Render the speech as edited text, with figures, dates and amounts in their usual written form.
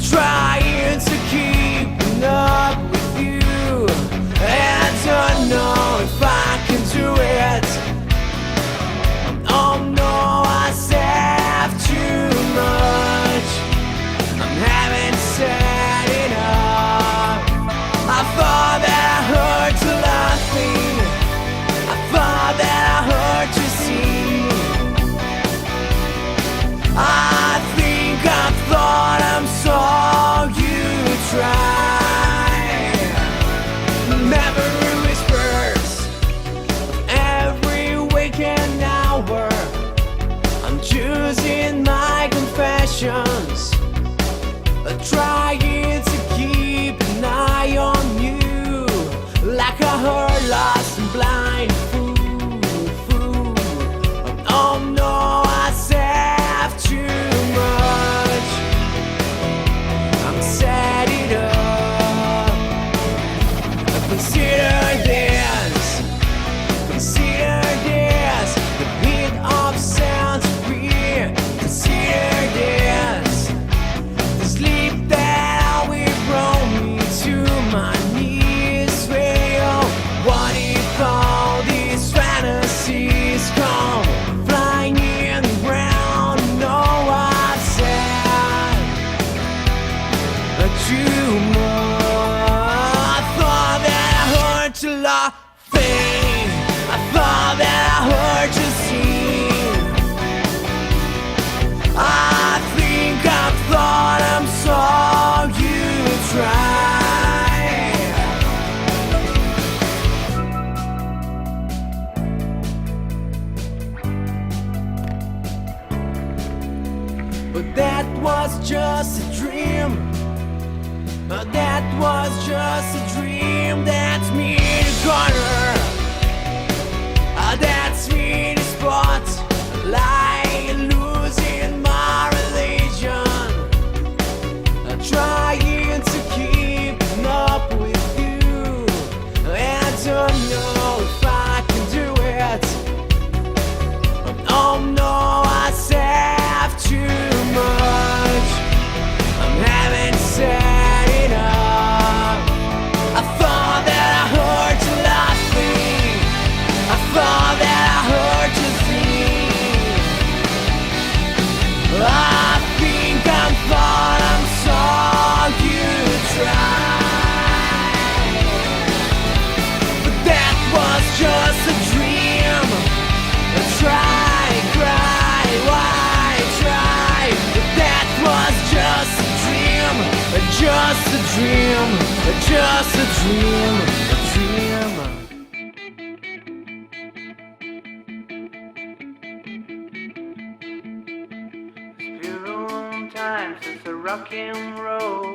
Trying to keep up with you, and I don't know if I can do it. Oh no, I have too much. I'm having set it up. I thought that I heard you laughing. I thought that I heard you sing. I think I thought I'm saw you try. Memory whispers every weekend hour. I'm choosing my confessions, trying to keep an eye on you, like a heart lost and blind fool. Oh no, I have too much. I'm set it up. Consider this. Consider this. The beat of sounds free. Consider this. The sleep that will brought me to my knees. Well, what if all these fantasies come flying in round? No, I've said too much. I thought that I heard you laughing. I thought that I heard you sing. I think I thought I saw you try. But that was just a dream. That was just a dream. That's me in the corner. That's me in the spot. Like losing my religion. Trying to keep up with you, and I don't know if I can do it. Oh no, I have too much. I'm having set it up. I thought that I heard you laughing. I thought that I heard you sing. I think I thought I saw you try. But that was just a dream. Try, cry, why try? But that was just a dream. Just a dream. Just a dream. A dream. It's been a long time since the rock and roll.